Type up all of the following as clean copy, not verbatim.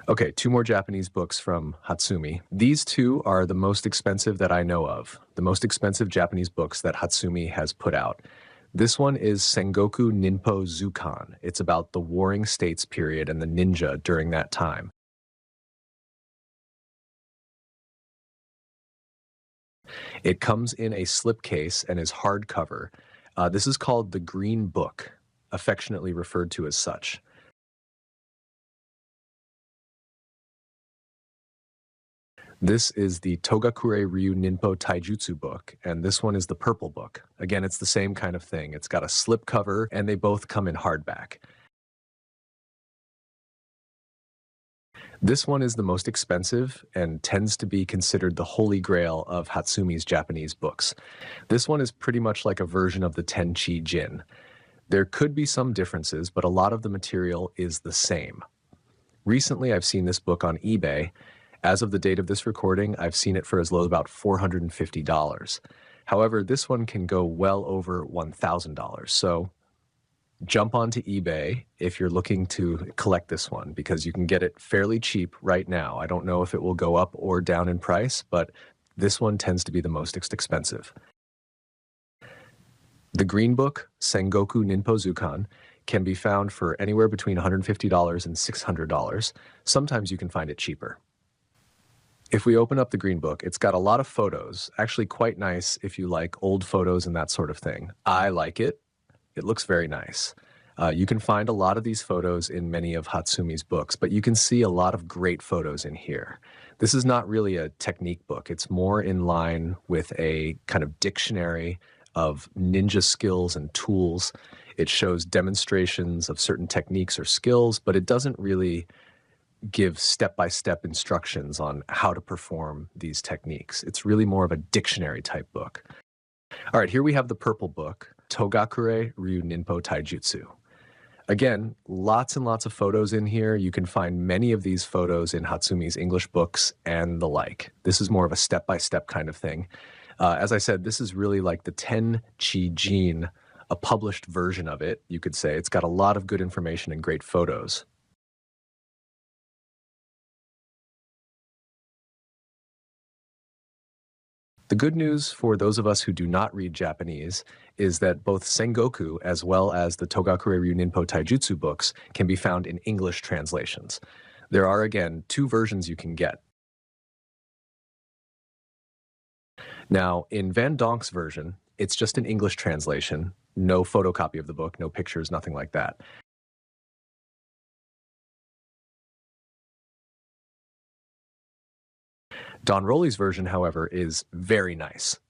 Okay, two more Japanese books from Hatsumi. These two are the most expensive that I know of, the most expensive Japanese books that Hatsumi has put out. This one is Sengoku Ninpo Zukan. It's about the Warring States period and the ninja during that time. It comes in a slipcase and is hardcover. This is called the Green Book, affectionately referred to as such. This is the Togakure Ryu Ninpo Taijutsu book, and this one is the purple book. Again, it's the same kind of thing. It's got a slipcover, and they both come in hardback. This one is the most expensive and tends to be considered the holy grail of Hatsumi's Japanese books. This one is pretty much like a version of the Ten Chi Jin. There could be some differences, but a lot of the material is the same. Recently, I've seen this book on eBay. As of the date of this recording, I've seen it for as low as about $450. However, this one can go well over $1,000. So jump onto eBay if you're looking to collect this one because you can get it fairly cheap right now. I don't know if it will go up or down in price, but this one tends to be the most expensive. The Green Book, Sengoku Ninpo Zukan, can be found for anywhere between $150 and $600. Sometimes you can find it cheaper. If we open up the Green Book, it's got a lot of photos, actually quite nice if you like old photos and that sort of thing. I like it. It looks very nice. You can find a lot of these photos in many of Hatsumi's books, but you can see a lot of great photos in here. This is not really a technique book. It's more in line with a kind of dictionary of ninja skills and tools. It shows demonstrations of certain techniques or skills, but it doesn't really give step-by-step instructions on how to perform these techniques. It's really more of a dictionary type book. All right, here we have the purple book, Togakure Ryu Ninpo Taijutsu. Again, lots and lots of photos in here. You can find many of these photos in Hatsumi's English books and the like. This is more of a step-by-step kind of thing. As I said, this is really like the Ten Chi Jin, a published version of it, you could say. It's got a lot of good information and great photos. The good news for those of us who do not read Japanese is that both Sengoku as well as the Togakure Ryu Ninpo Taijutsu books can be found in English translations. There are, again, two versions you can get. Now, in Van Donk's version, it's just an English translation, no photocopy of the book, no pictures, nothing like that. Don Roley's version, however, is very nice.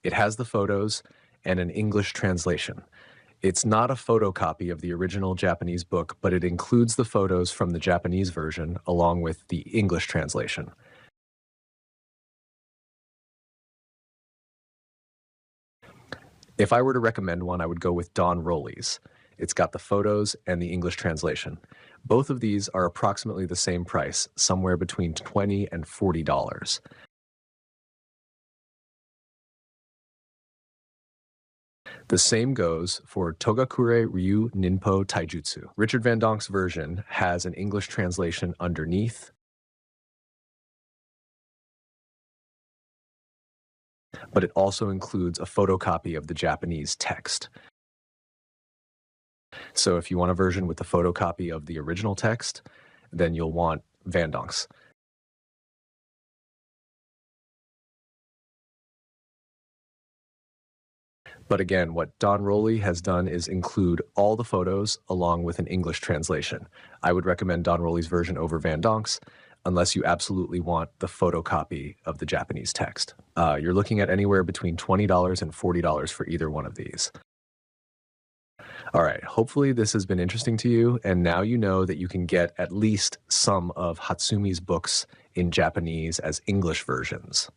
It has the photos and an English translation. It's not a photocopy of the original Japanese book, but it includes the photos from the Japanese version along with the English translation. If I were to recommend one, I would go with Don Roley's. It's got the photos and the English translation. Both of these are approximately the same price, somewhere between $20 and $40. The same goes for Togakure Ryu Ninpo Taijutsu. Richard Van Donk's version has an English translation underneath, but it also includes a photocopy of the Japanese text. So if you want a version with the photocopy of the original text, then you'll want Van Donk's. But again, what Don Roley has done is include all the photos along with an English translation. I would recommend Don Roley's version over Van Donk's unless you absolutely want the photocopy of the Japanese text. You're looking at anywhere between $20 and $40 for either one of these. All right, hopefully this has been interesting to you, and now you know that you can get at least some of Hatsumi's books in Japanese as English versions.